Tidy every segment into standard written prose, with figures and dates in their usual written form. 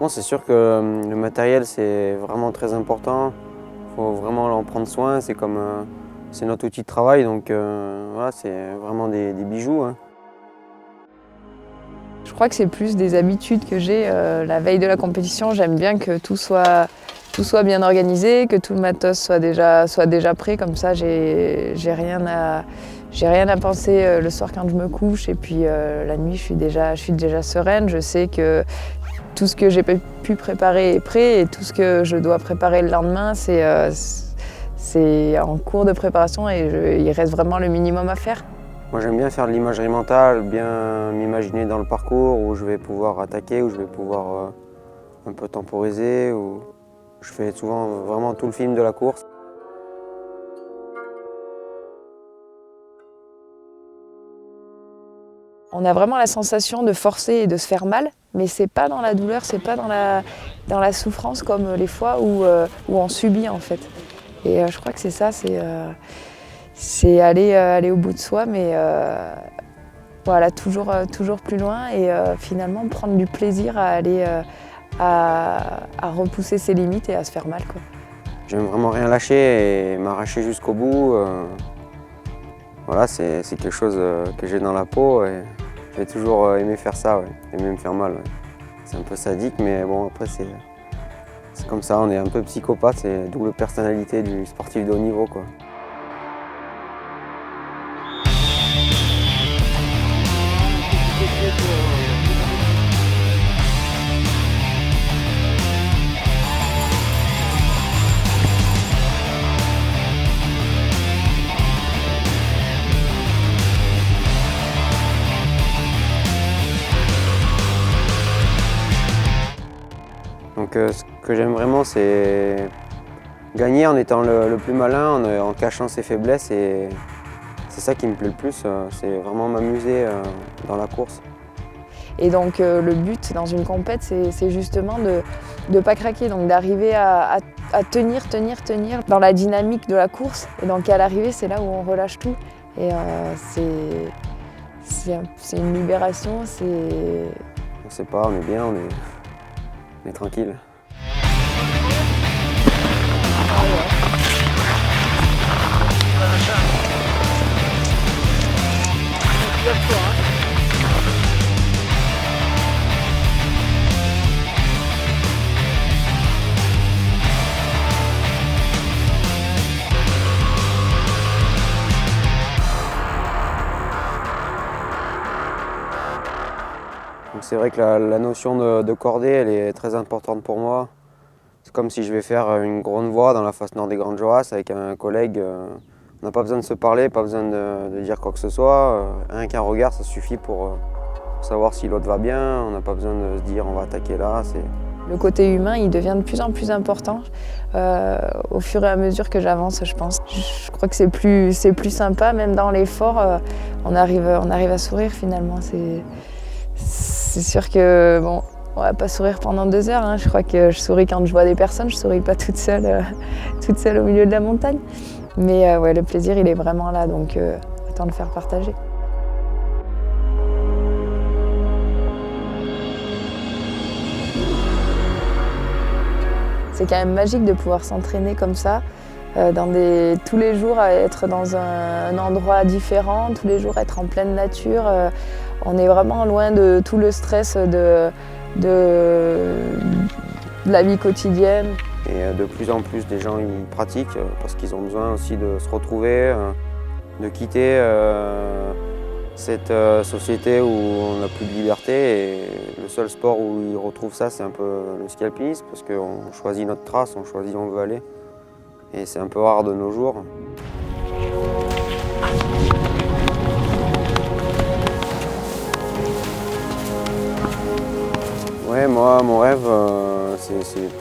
Bon, c'est sûr que le matériel, c'est vraiment très important. Il faut vraiment en prendre soin. C'est comme c'est notre outil de travail, donc voilà, c'est vraiment des bijoux, hein. Je crois que c'est plus des habitudes que j'ai. La veille de la compétition, j'aime bien que tout soit bien organisé, que tout le matos soit déjà prêt. Comme ça, j'ai rien à penser le soir quand je me couche. Et puis la nuit, je suis déjà sereine. Je sais que tout ce que j'ai pu préparer est prêt et tout ce que je dois préparer le lendemain, c'est en cours de préparation et il reste vraiment le minimum à faire. Moi, j'aime bien faire de l'imagerie mentale, bien m'imaginer dans le parcours où je vais pouvoir attaquer, où je vais pouvoir un peu temporiser. Où je fais souvent vraiment tout le film de la course. On a vraiment la sensation de forcer et de se faire mal, mais c'est pas dans la douleur, c'est pas dans la souffrance comme les fois où on subit en fait. Et je crois que c'est ça, c'est aller au bout de soi, mais voilà, toujours plus loin et finalement prendre du plaisir à aller à repousser ses limites et à se faire mal, quoi. J'aime vraiment rien lâcher et m'arracher jusqu'au bout. Voilà, c'est quelque chose que j'ai dans la peau et j'ai toujours aimé faire ça, ouais. Aimé me faire mal, ouais. C'est un peu sadique, mais bon, après c'est comme ça, on est un peu psychopathe, c'est la double personnalité du sportif de haut niveau, quoi. Donc ce que j'aime vraiment, c'est gagner en étant le plus malin, en cachant ses faiblesses, et c'est ça qui me plaît le plus, c'est vraiment m'amuser dans la course. Et donc le but dans une compète, c'est justement de ne pas craquer, donc d'arriver à tenir dans la dynamique de la course. Et donc à l'arrivée, c'est là où on relâche tout. Et c'est une libération, On sait pas, on est bien, on est tranquille. Donc c'est vrai que la notion de cordée, elle est très importante pour moi. C'est comme si je vais faire une grande voie dans la face nord des Grandes Jorasses avec un collègue. On n'a pas besoin de se parler, pas besoin de dire quoi que ce soit. Rien qu'un regard, ça suffit pour savoir si l'autre va bien. On n'a pas besoin de se dire on va attaquer là. Le côté humain, il devient de plus en plus important au fur et à mesure que j'avance, je pense. Je crois que c'est plus sympa, même dans l'effort, on arrive à sourire finalement. C'est sûr que bon, on va pas sourire pendant 2 heures, hein. Je crois que je souris quand je vois des personnes, je souris pas toute seule au milieu de la montagne. Mais ouais, le plaisir, il est vraiment là, donc autant le faire partager. C'est quand même magique de pouvoir s'entraîner comme ça, tous les jours être dans un endroit différent, tous les jours être en pleine nature. On est vraiment loin de tout le stress de la vie quotidienne. Et de plus en plus, des gens ils pratiquent parce qu'ils ont besoin aussi de se retrouver, de quitter cette société où on n'a plus de liberté. Et le seul sport où ils retrouvent ça, c'est un peu le ski alpinisme parce qu'on choisit notre trace, on choisit où on veut aller. Et c'est un peu rare de nos jours. Ouais, moi, mon rêve, c'est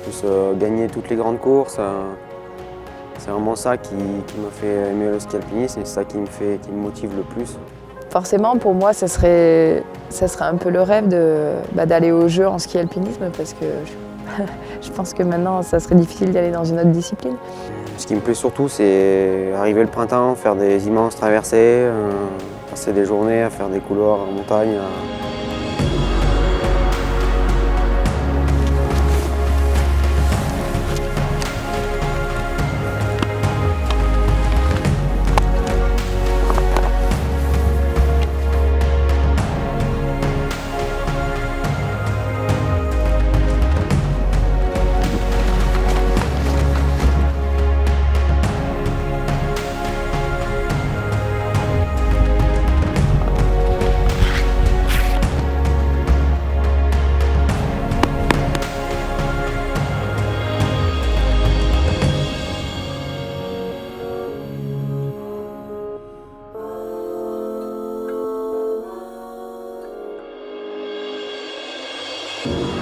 plus gagner toutes les grandes courses. C'est vraiment ça qui m'a fait aimer le ski alpinisme et c'est ça qui me motive le plus. Forcément, pour moi, ça serait un peu le rêve d'aller aux Jeux en ski alpinisme parce que je pense que maintenant, ça serait difficile d'aller dans une autre discipline. Ce qui me plaît surtout, c'est arriver le printemps, faire des immenses traversées, passer des journées à faire des couloirs en montagne. Merci.